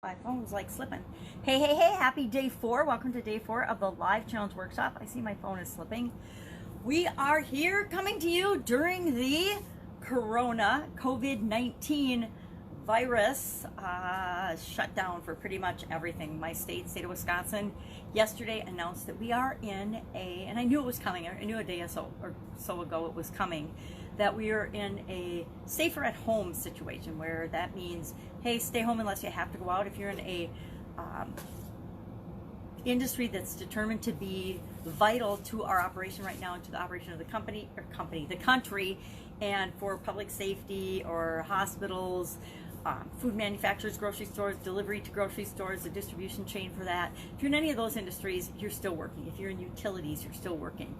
My phone's like slipping. Hey, happy day 4. Welcome to day 4 of the live challenge workshop. I see my phone is slipping. We are here coming to you during the COVID-19 virus shutdown for pretty much everything. My state of Wisconsin, yesterday announced that we are in and I knew it was coming. I knew a day or so ago it was coming, that we are in a safer at home situation, where that means, hey, stay home unless you have to go out. If you're in a industry that's determined to be vital to our operation right now and to the operation of the the country, and for public safety or hospitals, food manufacturers, grocery stores, delivery to grocery stores, the distribution chain for that. If you're in any of those industries, you're still working. If you're in utilities, you're still working.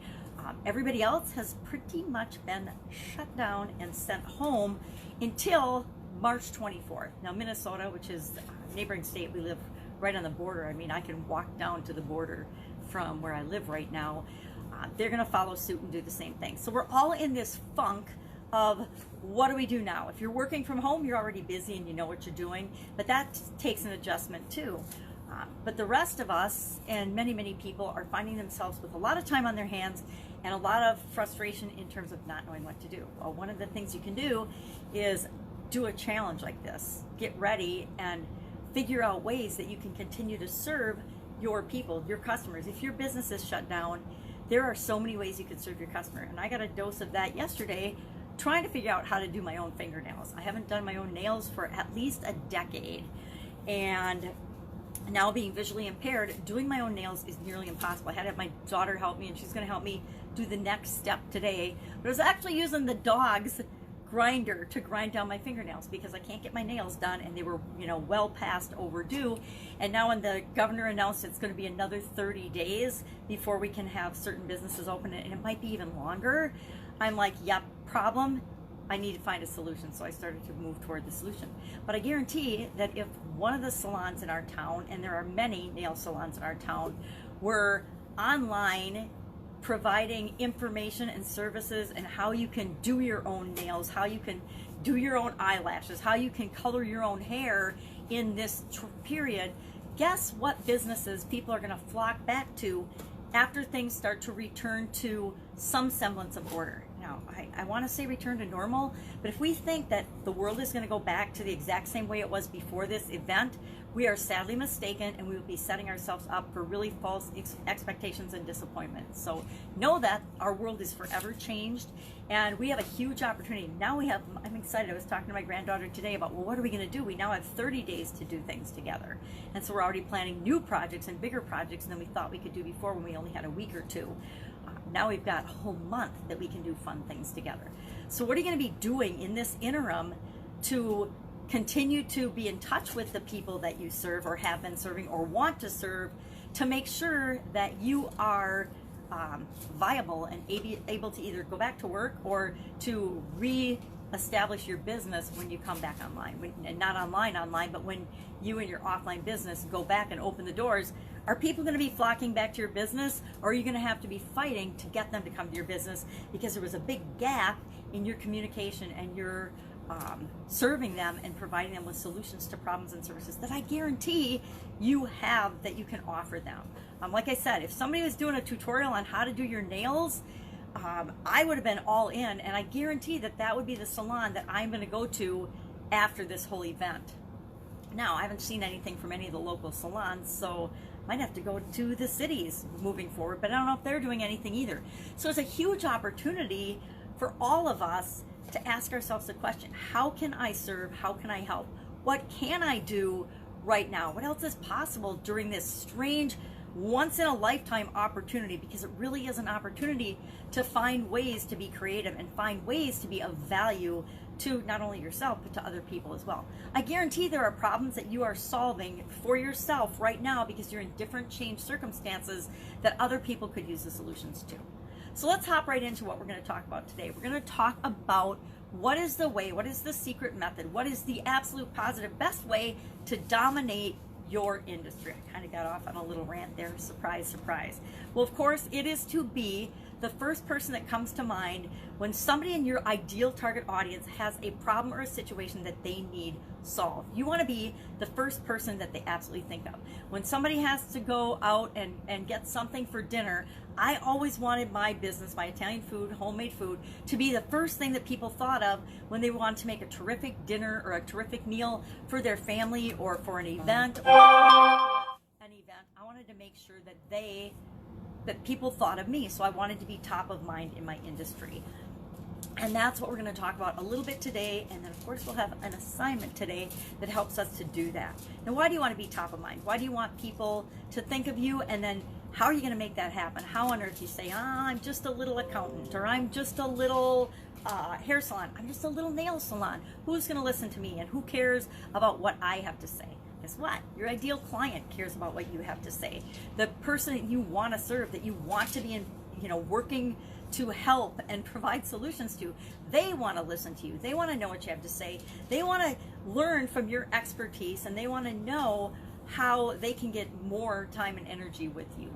Everybody else has pretty much been shut down and sent home until March 24th. Now, Minnesota, which is a neighboring state, we live right on the border. I mean, I can walk down to the border from where I live right now. They're going to follow suit and do the same thing. So we're all in this funk of what do we do now? If you're working from home, you're already busy and you know what you're doing, but that takes an adjustment too. But the rest of us, and many people, are finding themselves with a lot of time on their hands and a lot of frustration in terms of not knowing what to do. Well, one of the things you can do is do a challenge like this. Get ready and figure out ways that you can continue to serve your people, your customers. If your business is shut down, there are so many ways you can serve your customer. And I got a dose of that yesterday, trying to figure out how to do my own fingernails. I haven't done my own nails for at least a decade. And now, being visually impaired, doing my own nails is nearly impossible. I had to have my daughter help me, and she's going to help me do the next step today. But I was actually using the dog's grinder to grind down my fingernails because I can't get my nails done, and they were, well past overdue. And now when the governor announced it's going to be another 30 days before we can have certain businesses open, and it might be even longer, I'm like, yep, problem. I need to find a solution. So I started to move toward the solution. But I guarantee that if one of the salons in our town, and there are many nail salons in our town, were online providing information and services and how you can do your own nails, how you can do your own eyelashes, how you can color your own hair in this period, guess what businesses people are going to flock back to after things start to return to some semblance of order. Now, I want to say return to normal, but if we think that the world is going to go back to the exact same way it was before this event, we are sadly mistaken, and we will be setting ourselves up for really false expectations and disappointment. So know that our world is forever changed, and we have a huge opportunity. Now I'm excited. I was talking to my granddaughter today about, well, what are we going to do? We now have 30 days to do things together. And so we're already planning new projects and bigger projects than we thought we could do before when we only had a week or two. Now we've got a whole month that we can do fun things together. So what are you going to be doing in this interim to continue to be in touch with the people that you serve or have been serving or want to serve, to make sure that you are viable and able to either go back to work or to re-establish your business when you come back online, and not online, but when you and your offline business go back and open the doors? Are people going to be flocking back to your business, or are you going to have to be fighting to get them to come to your business because there was a big gap in your communication and your serving them and providing them with solutions to problems and services that I guarantee you have, that you can offer them? Like I said, if somebody was doing a tutorial on how to do your nails, I would have been all in, and I guarantee that that would be the salon that I'm going to go to after this whole event. Now, I haven't seen anything from any of the local salons, so I might have to go to the cities moving forward, but I don't know if they're doing anything either. So it's a huge opportunity for all of us to ask ourselves the question, how can I serve? How can I help? What can I do right now? What else is possible during this strange, once-in-a-lifetime opportunity? Because it really is an opportunity to find ways to be creative and find ways to be of value to not only yourself, but to other people as well. I guarantee there are problems that you are solving for yourself right now because you're in different changed circumstances that other people could use the solutions to. So let's hop right into what we're going to talk about today. We're going to talk about what is the way, what is the secret method, what is the absolute positive best way to dominate your industry. I kind of got off on a little rant there. Surprise, surprise. Well, of course, it is to be the first person that comes to mind when somebody in your ideal target audience has a problem or a situation that they need solve. You want to be the first person that they absolutely think of. When somebody has to go out and get something for dinner, I always wanted my business, my Italian food, homemade food, to be the first thing that people thought of when they wanted to make a terrific dinner or a terrific meal for their family or for an event. I wanted to make sure that people thought of me. So I wanted to be top of mind in my industry. And that's what we're going to talk about a little bit today. And then, of course, we'll have an assignment today that helps us to do that. Now, why do you want to be top of mind? Why do you want people to think of you? And then how are you going to make that happen? How on earth do you say, I'm just a little accountant, or I'm just a little hair salon, I'm just a little nail salon. Who's going to listen to me, and who cares about what I have to say? Guess what? Your ideal client cares about what you have to say. The person that you want to serve, that you want to be working to help and provide solutions to, they want to listen to you. They want to know what you have to say. They want to learn from your expertise, and they want to know how they can get more time and energy with you.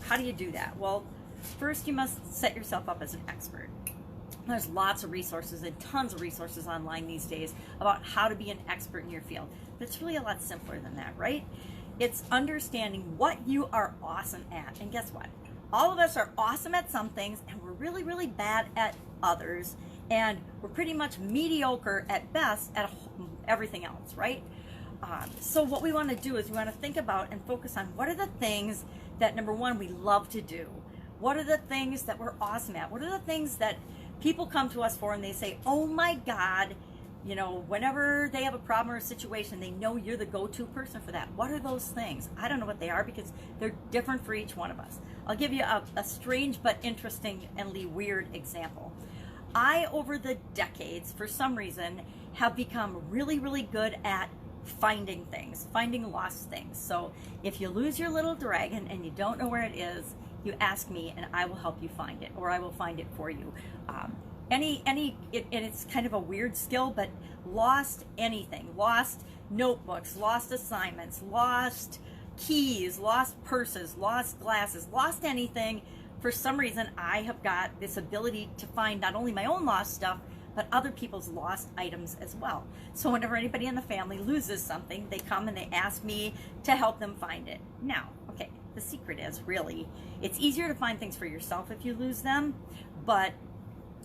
How do you do that? Well, first you must set yourself up as an expert. There's lots of resources and tons of resources online these days about how to be an expert in your field. But it's really a lot simpler than that, right? It's understanding what you are awesome at. And guess what? All of us are awesome at some things, and we're really, really bad at others. And we're pretty much mediocre at best at everything else, right? So what we want to do is we want to think about and focus on what are the things that, number one, we love to do. What are the things that we're awesome at? What are the things that people come to us for and they say, oh my God, whenever they have a problem or a situation, they know you're the go-to person for that. What are those things? I don't know what they are because they're different for each one of us. I'll give you a strange but interestingly weird example. I, over the decades, for some reason, have become really, really good at finding things, finding lost things. So if you lose your little dragon and you don't know where it is, you ask me and I will help you find it, or I will find it for you. And it's kind of a weird skill, but lost anything, lost notebooks, lost assignments, lost keys, lost purses, lost glasses, lost anything. For some reason, I have got this ability to find not only my own lost stuff, but other people's lost items as well. So whenever anybody in the family loses something, they come and they ask me to help them find it. Now, okay, the secret is really, it's easier to find things for yourself if you lose them, but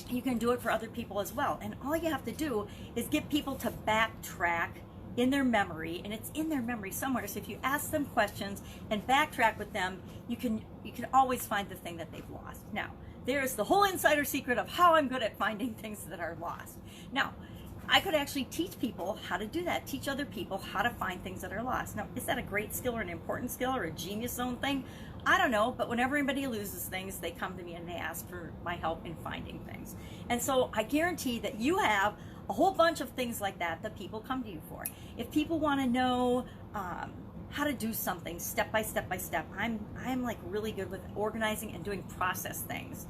you can do it for other people as well. And all you have to do is get people to backtrack in their memory, and it's in their memory somewhere. So if you ask them questions and backtrack with them, you can always find the thing that they've lost. Now, there's the whole insider secret of how I'm good at finding things that are lost. Now, I could actually teach people how to do that, teach other people how to find things that are lost. Now, is that a great skill or an important skill or a genius zone thing? I don't know, but whenever anybody loses things, they come to me and they ask for my help in finding things. And so I guarantee that you have a whole bunch of things like that that people come to you for. If people want to know how to do something step by step by step, I'm like really good with organizing and doing process things,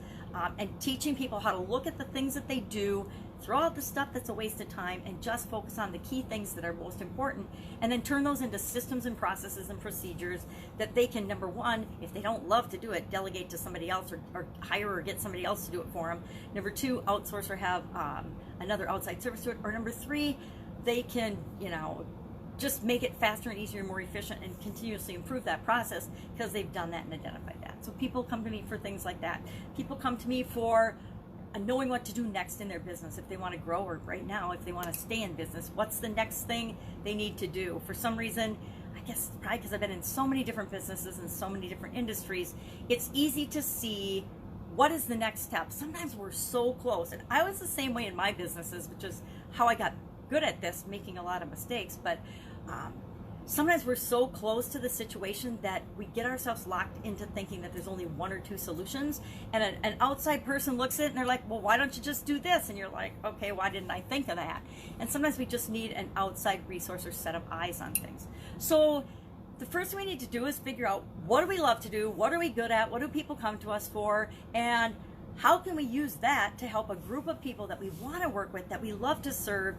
and teaching people how to look at the things that they do, throw out the stuff that's a waste of time, and just focus on the key things that are most important, and then turn those into systems and processes and procedures that they can, number one, if they don't love to do it, delegate to somebody else, or hire or get somebody else to do it for them. Number two, outsource or have another outside service do it. Or number three, they can, just make it faster and easier and more efficient and continuously improve that process because they've done that and identified that. So people come to me for things like that. People come to me for knowing what to do next in their business, if they want to grow, or right now, if they want to stay in business, what's the next thing they need to do? For some reason, I guess probably because I've been in so many different businesses and so many different industries, it's easy to see what is the next step. Sometimes we're so close, and I was the same way in my businesses, which is how I got good at this, making a lot of mistakes. But sometimes we're so close to the situation that we get ourselves locked into thinking that there's only one or two solutions, and an outside person looks at it and they're like, well, why don't you just do this? And you're like, okay, why didn't I think of that? And sometimes we just need an outside resource or set of eyes on things. So the first thing we need to do is figure out, what do we love to do? What are we good at? What do people come to us for? And how can we use that to help a group of people that we want to work with, that we love to serve,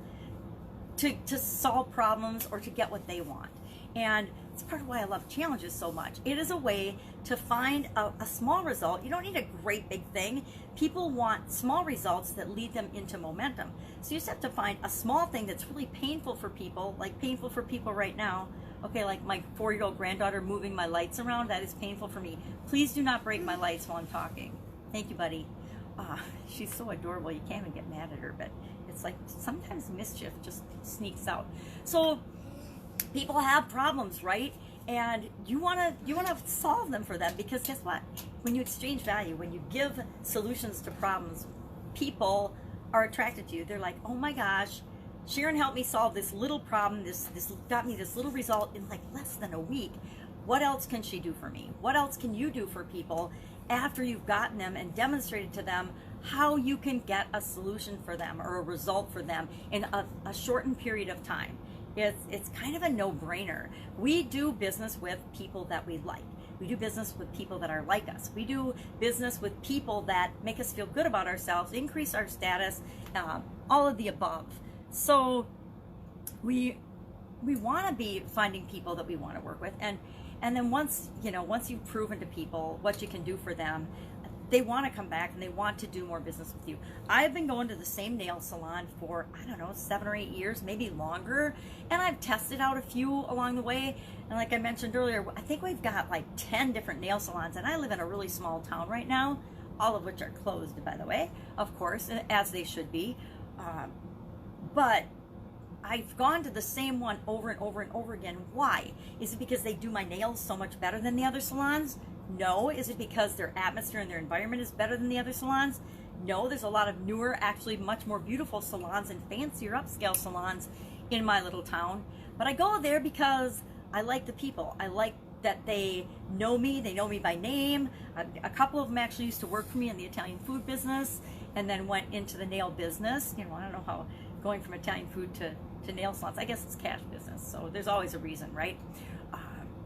to solve problems or to get what they want? And it's part of why I love challenges so much. It is a way to find a small result. You don't need a great big thing. People want small results that lead them into momentum. So you just have to find a small thing that's really painful for people, like painful for people right now. Okay, like my 4-year-old granddaughter moving my lights around, that is painful for me. Please do not break my lights while I'm talking. Thank you, buddy. She's so adorable, you can't even get mad at her, but it's like sometimes mischief just sneaks out. So people have problems, right? And you wanna solve them for them, because guess what? When you exchange value, when you give solutions to problems, people are attracted to you. They're like, oh my gosh, Sharon helped me solve this little problem. This got me this little result in like less than a week. What else can she do for me? What else can you do for people after you've gotten them and demonstrated to them how you can get a solution for them or a result for them in a shortened period of time? It's kind of a no-brainer. We do business with people that we like. We do business with people that are like us. We do business with people that make us feel good about ourselves, increase our status, all of the above. So we want to be finding people that we want to work with, and then once you've proven to people what you can do for them, they want to come back and they want to do more business with you. I've been going to the same nail salon for, I don't know, 7 or 8 years, maybe longer, and I've tested out a few along the way. And like I mentioned earlier, I think we've got like 10 different nail salons, and I live in a really small town right now, all of which are closed, by the way, of course, as they should be. But I've gone to the same one over and over and over again. Why? Is it because they do my nails so much better than the other salons? No. Is it because their atmosphere and their environment is better than the other salons? No. There's a lot of newer, actually much more beautiful salons and fancier upscale salons in my little town. But I go there because I like the people. I like that they know me by name. A couple of them actually used to work for me in the Italian food business and then went into the nail business. I don't know how going from Italian food to nail salons. I guess it's cash business, so there's always a reason, right?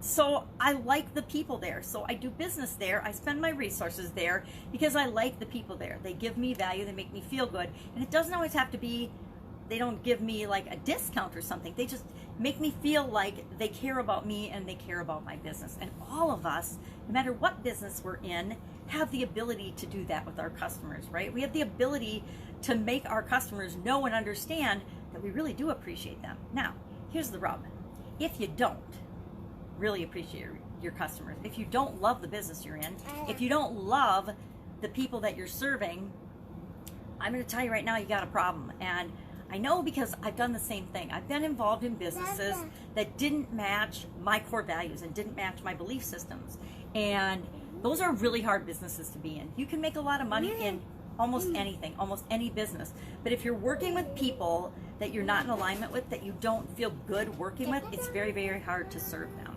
So I like the people there. So I do business there. I spend my resources there because I like the people there. They give me value. They make me feel good. And it doesn't always have to be, they don't give me like a discount or something. They just make me feel like they care about me and they care about my business. And all of us, no matter what business we're in, have the ability to do that with our customers, right? We have the ability to make our customers know and understand that we really do appreciate them. Now, here's the rub. If you don't really appreciate your customers, if you don't love the business you're in, if you don't love the people that you're serving, I'm going to tell you right now, you got a problem. And I know because I've done the same thing. I've been involved in businesses that didn't match my core values and didn't match my belief systems. And those are really hard businesses to be in. You can make a lot of money in almost anything, almost any business. But if you're working with people that you're not in alignment with, that you don't feel good working with, it's very, very hard to serve them.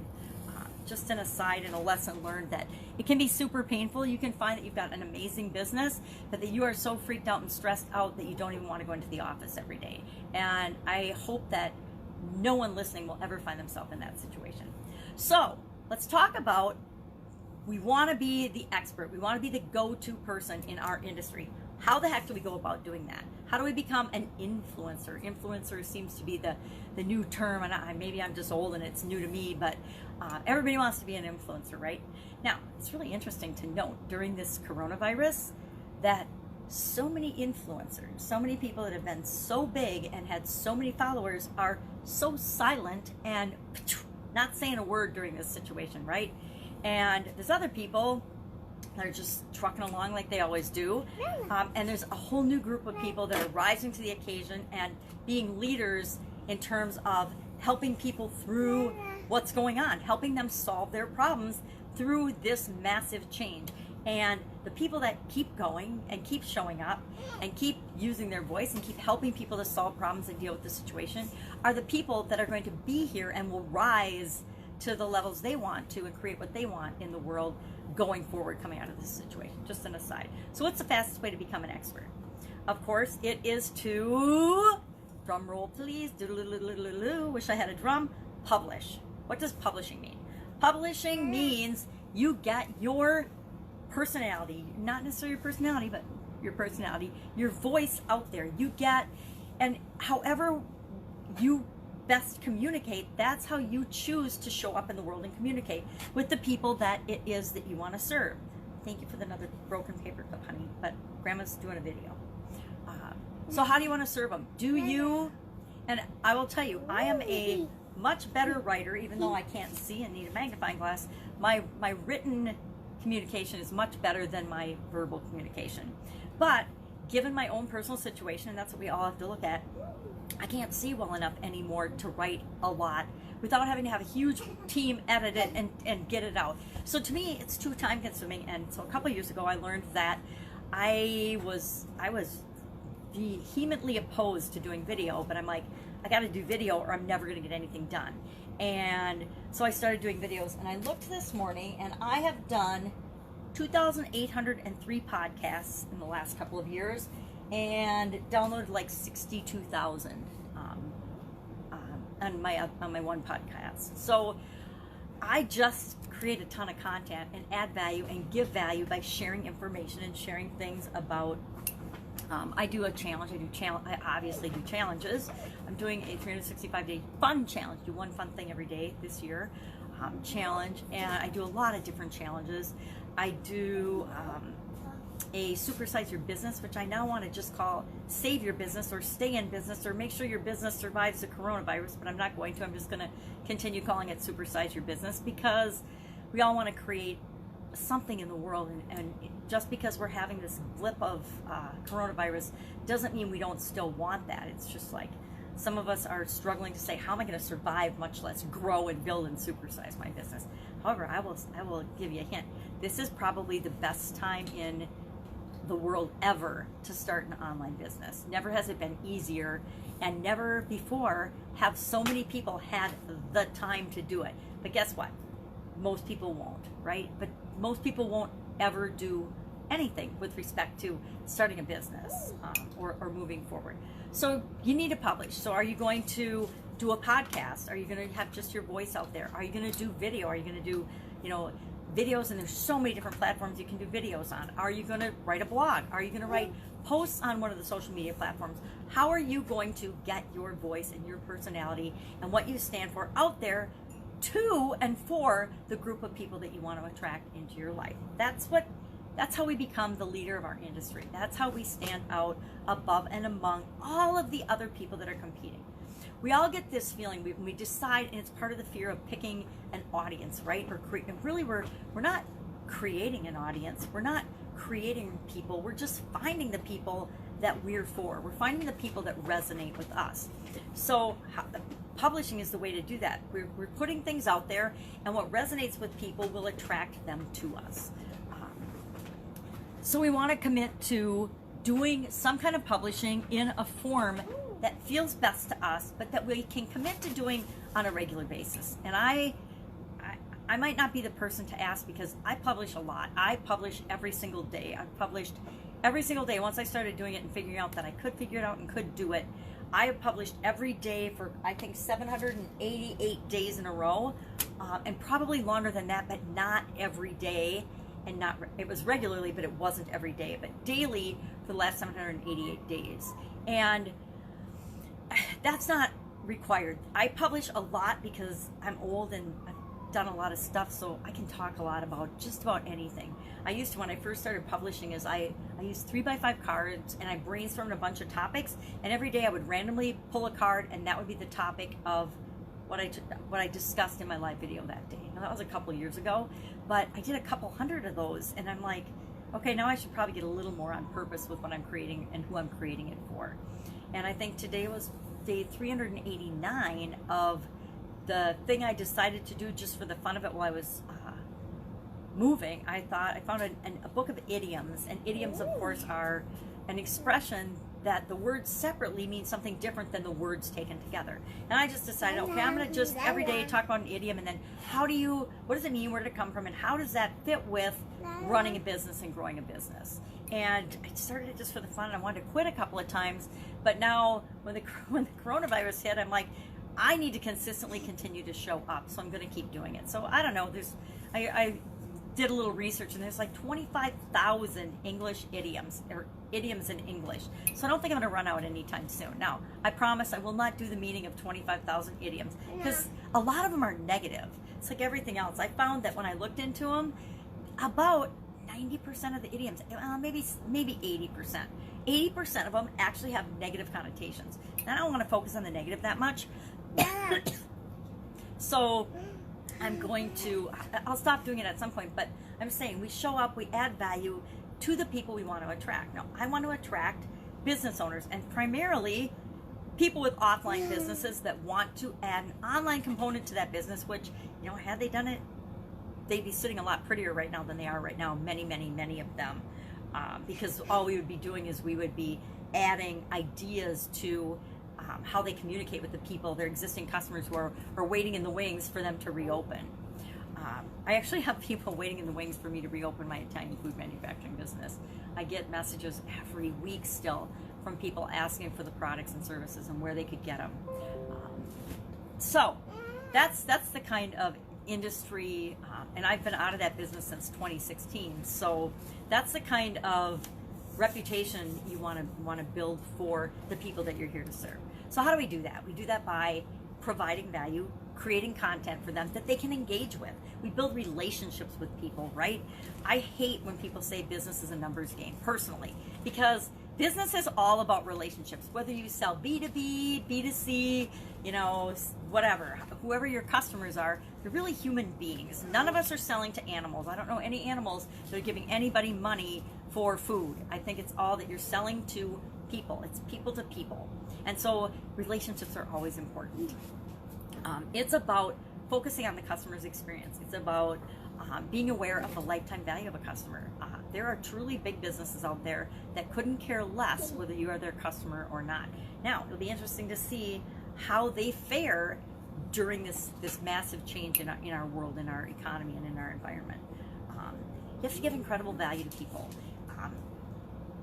Just an aside and a lesson learned that it can be super painful. You can find that you've got an amazing business, but that you are so freaked out and stressed out that you don't even want to go into the office every day. And I hope that no one listening will ever find themselves in that situation. So let's talk about, we want to be the expert. We want to be the go-to person in our industry. How the heck do we go about doing that? How do we become an influencer? Influencer seems to be the new term, and maybe I'm just old and it's new to me, but everybody wants to be an influencer, right? Now, it's really interesting to note during this coronavirus that so many influencers, so many people that have been so big and had so many followers are so silent and not saying a word during this situation, right? And there's other people that are just trucking along like they always do. And there's a whole new group of people that are rising to the occasion and being leaders in terms of helping people through what's going on, helping them solve their problems through this massive change. And the people that keep going and keep showing up and keep using their voice and keep helping people to solve problems and deal with the situation are the people that are going to be here and will rise to the levels they want to and create what they want in the world going forward coming out of this situation. Just an aside. So what's the fastest way to become an expert? Of course, it is to, drum roll please, wish I had a drum, publish. What does publishing mean? Publishing means you get your personality, not necessarily your personality, but your personality, your voice out there. You get, and however you best communicate, that's how you choose to show up in the world and communicate with the people that it is that you want to serve. Thank you for another broken paper cup, honey, but Grandma's doing a video. So how do you want to serve them? Do you, and I will tell you, I am a much better writer, even though I can't see and need a magnifying glass. My written communication is much better than my verbal communication. But given my own personal situation, and that's what we all have to look at, I can't see well enough anymore to write a lot without having to have a huge team edit it and get it out. So to me, it's too time consuming. And so a couple of years ago, I learned that I was vehemently opposed to doing video, but I'm like, I got to do video or I'm never going to get anything done. And so I started doing videos, and I looked this morning, and I have done 2,803 podcasts in the last couple of years, and downloaded like 62,000 on my one podcast. So I just create a ton of content and add value and give value by sharing information and sharing things about. I do a challenge. I obviously do challenges. I'm doing a 365-day fun challenge. Do one fun thing every day this year. Challenge, and I do a lot of different challenges. I do a supersize your business, which I now want to just call save your business or stay in business or make sure your business survives the coronavirus, but I'm not going to. I'm just going to continue calling it supersize your business, because we all want to create something in the world, and just because we're having this blip of coronavirus doesn't mean we don't still want that. It's just like some of us are struggling to say, how am I going to survive, much less grow and build and supersize my business. However, I will give you a hint. This is probably the best time in the world ever to start an online business. Never has it been easier, and never before have so many people had the time to do it. But guess what? Most people won't, right? But most people won't ever do anything with respect to starting a business or moving forward. So you need to publish. So are you going to do a podcast? Are you going to have just your voice out there? Are you going to do video? Are you going to do, videos? And there's so many different platforms you can do videos on. Are you going to write a blog? Are you going to write posts on one of the social media platforms? How are you going to get your voice and your personality and what you stand for out there to and for the group of people that you want to attract into your life? That's how we become the leader of our industry. That's how we stand out above and among all of the other people that are competing. We all get this feeling when we decide, and it's part of the fear of picking an audience, right? Or really, we're not creating an audience. We're not creating people. We're just finding the people that we're for. We're finding the people that resonate with us. So publishing is the way to do that. We're putting things out there, and what resonates with people will attract them to us. So we want to commit to doing some kind of publishing in a form that feels best to us, but that we can commit to doing on a regular basis. And I might not be the person to ask, because I publish a lot. I publish every single day. I've published every single day. Once I started doing it and figuring out that I could figure it out and could do it, I have published every day for, I think, 788 days in a row, and probably longer than that, but not every day. And it was regularly, but it wasn't every day, but daily for the last 788 days. And that's not required. I publish a lot because I'm old and I've done a lot of stuff, so I can talk a lot about just about anything. I used to, when I first started publishing, is I used 3x5 cards, and I brainstormed a bunch of topics, and every day I would randomly pull a card, and that would be the topic of what I discussed in my live video that day. Now, that was a couple of years ago, but I did a couple hundred of those, and I'm like, okay, now I should probably get a little more on purpose with what I'm creating and who I'm creating it for. And I think today was day 389 of the thing I decided to do just for the fun of it while I was moving. I found a book of idioms, and idioms, of course, are an expression that the words separately mean something different than the words taken together. And I just decided, okay, I'm going to just every day talk about an idiom, and then what does it mean, where did it come from, and how does that fit with running a business and growing a business? And I started it just for the fun, and I wanted to quit a couple of times, but now when the coronavirus hit, I'm like, I need to consistently continue to show up, so I'm going to keep doing it. So I don't know, I did a little research, and there's like 25,000 English idioms, or idioms in English. So I don't think I'm going to run out anytime soon. Now, I promise I will not do the meaning of 25,000 idioms, because a lot of them are negative. It's like everything else. I found that when I looked into them, about 90% of the idioms, maybe 80%. 80% of them actually have negative connotations. And I don't want to focus on the negative that much. So I'll stop doing it at some point, but I'm saying we show up, we add value to the people we want to attract. Now, I want to attract business owners, and primarily people with offline businesses that want to add an online component to that business, which, you know, had they done it, they'd be sitting a lot prettier right now than they are right now, many, many, many of them. Because all we would be doing is we would be adding ideas to how they communicate with the people, their existing customers who are waiting in the wings for them to reopen. I actually have people waiting in the wings for me to reopen my Italian food manufacturing business. I get messages every week still from people asking for the products and services and where they could get them. So that's the kind of industry, and I've been out of that business since 2016. So that's the kind of reputation you want to build for the people that you're here to serve. So how do we do that? We do that by providing value, creating content for them that they can engage with. We build relationships with people, right? I hate when people say business is a numbers game, personally, because business is all about relationships. Whether you sell B2B, B2C, you know, whatever, whoever your customers are, they're really human beings. None of us are selling to animals. I don't know any animals that are giving anybody money for food. I think it's all that you're selling to people. It's people to people. And so relationships are always important. It's about focusing on the customer's experience. It's about being aware of the lifetime value of a customer. There are truly big businesses out there that couldn't care less whether you are their customer or not. Now, it'll be interesting to see how they fare during this massive change in our world, in our economy, and in our environment. You have to give incredible value to people.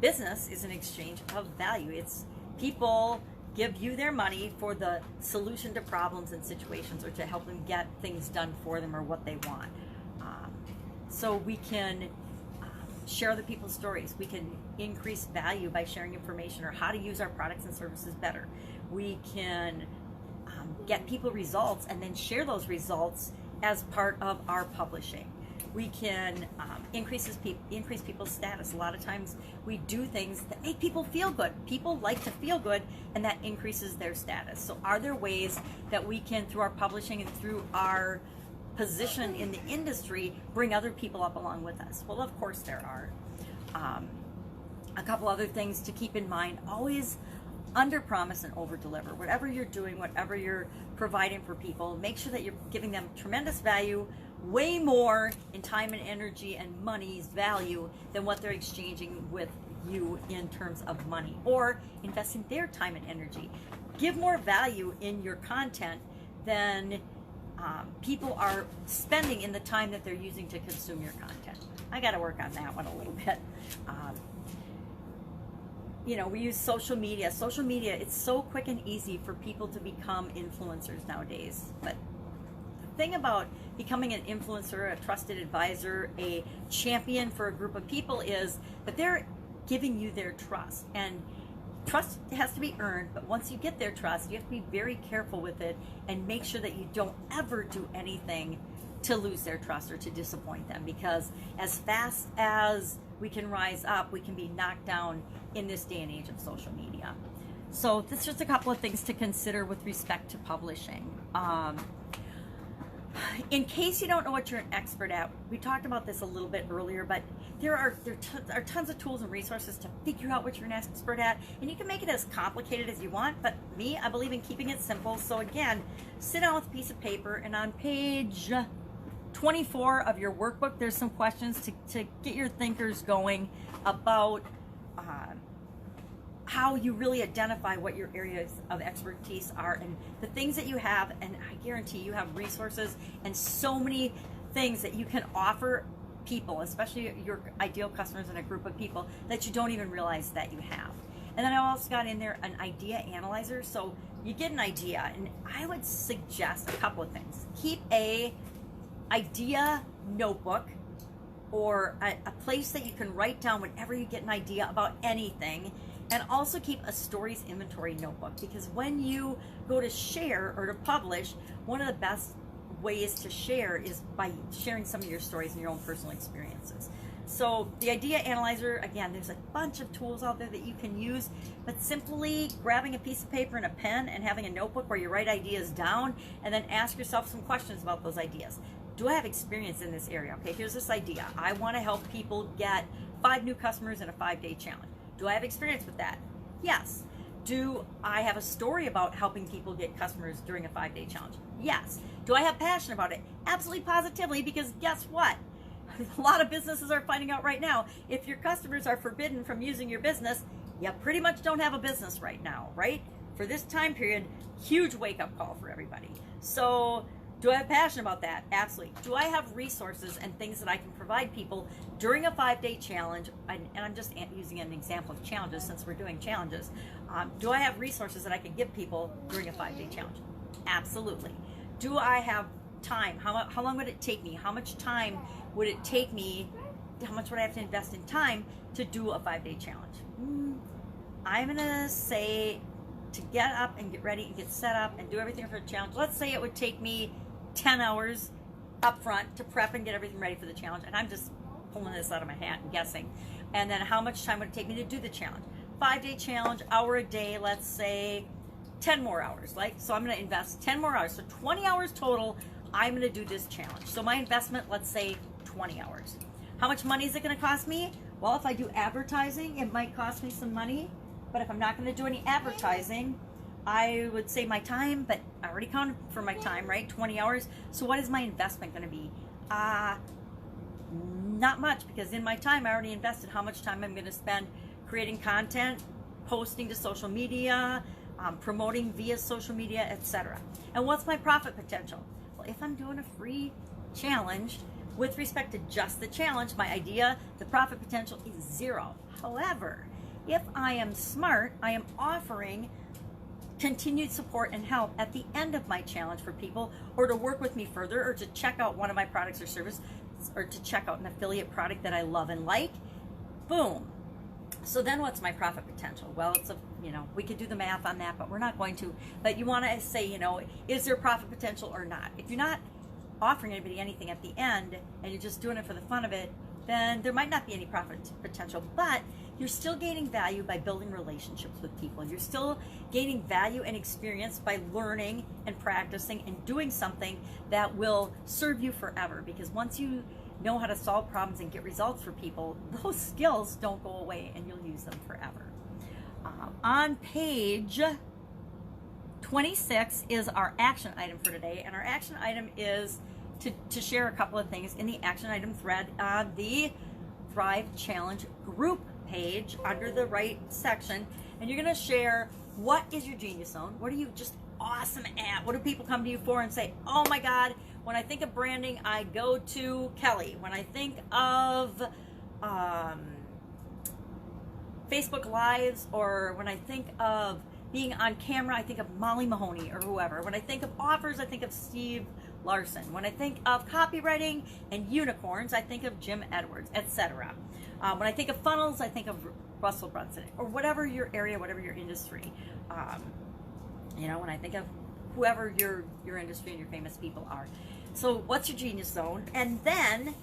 Business is an exchange of value. It's people give you their money for the solution to problems and situations, or to help them get things done for them or what they want. So we can share other people's stories. We can increase value by sharing information or how to use our products and services better. We can get people results and then share those results as part of our publishing. We can increase people's status. A lot of times we do things that make people feel good. People like to feel good, and that increases their status. So are there ways that we can, through our publishing and through our position in the industry, bring other people up along with us? Well, of course there are. A couple other things to keep in mind: always under promise and over deliver. Whatever you're doing, whatever you're providing for people, make sure that you're giving them tremendous value, way more in time and energy and money's value than what they're exchanging with you in terms of money, or investing their time and energy. Give more value in your content than people are spending in the time that they're using to consume your content. I got to work on that one a little bit. You know, we use social media. Social media, it's so quick and easy for people to become influencers nowadays. But the thing about becoming an influencer, a trusted advisor, a champion for a group of people is that they're giving you their trust. And trust has to be earned, but once you get their trust, you have to be very careful with it and make sure that you don't ever do anything to lose their trust or to disappoint them, because as fast as we can rise up, we can be knocked down in this day and age of social media. So this is just a couple of things to consider with respect to publishing. In case you don't know what you're an expert at, we talked about this a little bit earlier, but there are tons of tools and resources to figure out what you're an expert at, and you can make it as complicated as you want, but me, I believe in keeping it simple. So again, sit down with a piece of paper, and on page 24 of your workbook, there's some questions to get your thinkers going about how you really identify what your areas of expertise are and the things that you have. And I guarantee you have resources and so many things that you can offer people, especially your ideal customers and a group of people, that you don't even realize that you have. And then I also got in there an idea analyzer. So you get an idea, and I would suggest a couple of things. Keep a idea notebook or a place that you can write down whenever you get an idea about anything. And also keep a stories inventory notebook, because when you go to share or to publish, one of the best ways to share is by sharing some of your stories and your own personal experiences. So the idea analyzer, again, there's a bunch of tools out there that you can use, but simply grabbing a piece of paper and a pen and having a notebook where you write ideas down and then ask yourself some questions about those ideas. Do I have experience in this area? Okay, here's this idea. I want to help people get 5 new customers in a 5-day challenge. Do I have experience with that? Yes. Do I have a story about helping people get customers during a 5-day challenge? Yes. Do I have passion about it? Absolutely, positively, because guess what? A lot of businesses are finding out right now, if your customers are forbidden from using your business, you pretty much don't have a business right now, right? For this time period, huge wake-up call for everybody. So do I have passion about that? Absolutely. Do I have resources and things that I can provide people during a 5-day challenge? And I'm just using an example of challenges since we're doing challenges. Do I have resources that I can give people during a 5-day challenge? Absolutely. Do I have time? How long would it take me? How much time would it take me? How much would I have to invest in time to do a 5-day challenge? I'm going to say, to get up and get ready and get set up and do everything for the challenge, let's say it would take me 10 hours up front to prep and get everything ready for the challenge. And I'm just pulling this out of my hat and guessing. And then how much time would it take me to do the challenge? 5-day challenge, hour a day, let's say 10 more hours. So I'm going to invest 10 more hours. So 20 hours total, I'm going to do this challenge. So my investment, let's say 20 hours. How much money is it going to cost me? Well, if I do advertising, it might cost me some money. But if I'm not going to do any advertising, I would say my time, but I already counted for my time, right? 20 hours. So what is my investment going to be? Not much, because in my time, I already invested how much time I'm going to spend creating content, posting to social media, promoting via social media, etc. And what's my profit potential? Well, if I'm doing a free challenge, with respect to just the challenge, my idea, the profit potential is 0. However, if I am smart, I am offering continued support and help at the end of my challenge for people, or to work with me further, or to check out one of my products or services, or to check out an affiliate product that I love and like. Boom. So then what's my profit potential? Well, it's we could do the math on that, but we're not going to. But you want to say, is there profit potential or not? If you're not offering anybody anything at the end and you're just doing it for the fun of it, then there might not be any profit potential, but you're still gaining value by building relationships with people. You're still gaining value and experience by learning and practicing and doing something that will serve you forever, because once you know how to solve problems and get results for people, those skills don't go away and you'll use them forever. On page 26 is our action item for today, and our action item is to share a couple of things in the action item thread on the Thrive Challenge group page under the right section. And you're going to share, what is your genius zone? What are you just awesome at? What do people come to you for and say, oh my God, when I think of branding, I go to Kelly. When I think of Facebook Lives, or when I think of being on camera, I think of Molly Mahoney or whoever. When I think of offers, I think of Steve Larson. When I think of copywriting and unicorns, I think of Jim Edwards, etc. When I think of funnels, I think of Russell Brunson, or whatever your area, whatever your industry. When I think of whoever your industry and your famous people are. So what's your genius zone? And then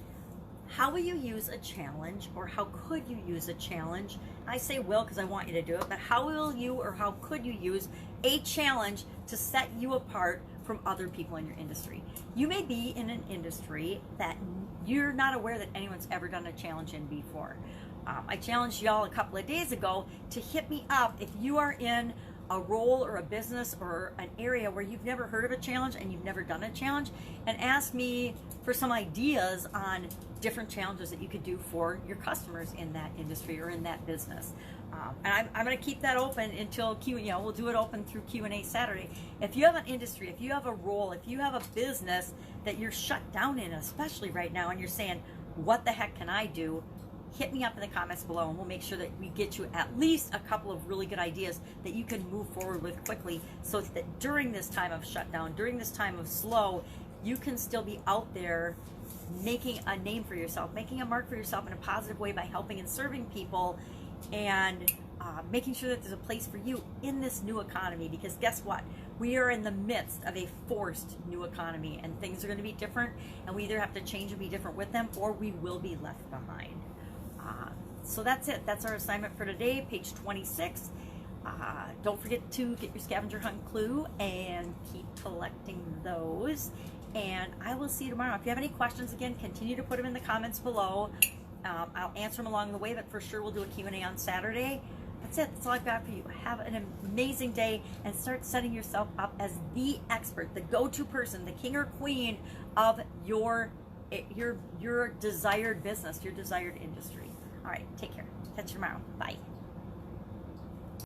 how will you use a challenge, or how could you use a challenge? I say will because I want you to do it, but how will you, or how could you use a challenge to set you apart from other people in your industry? You may be in an industry that you're not aware that anyone's ever done a challenge in before. I challenged y'all a couple of days ago to hit me up if you are in a role or a business or an area where you've never heard of a challenge and you've never done a challenge, and ask me for some ideas on different challenges that you could do for your customers in that industry or in that business. And I'm going to keep that open until we'll do it open through Q&A Saturday. If you have an industry, if you have a role, if you have a business that you're shut down in, especially right now, and you're saying, what the heck can I do? Hit me up in the comments below, and we'll make sure that we get you at least a couple of really good ideas that you can move forward with quickly, so that during this time of shutdown, during this time of slow, you can still be out there making a name for yourself, making a mark for yourself in a positive way by helping and serving people, and making sure that there's a place for you in this new economy. Because guess what? We are in the midst of a forced new economy, and things are going to be different, and we either have to change and be different with them, or we will be left behind. So that's it. That's our assignment for today, page 26. Don't forget to get your scavenger hunt clue and keep collecting those. And I will see you tomorrow. If you have any questions, again, continue to put them in the comments below. I'll answer them along the way, but for sure we'll do a Q&A on Saturday. That's it. That's all I've got for you. Have an amazing day, and start setting yourself up as the expert, the go-to person, the king or queen of your desired business, your desired industry. All right, take care. Catch you tomorrow. Bye.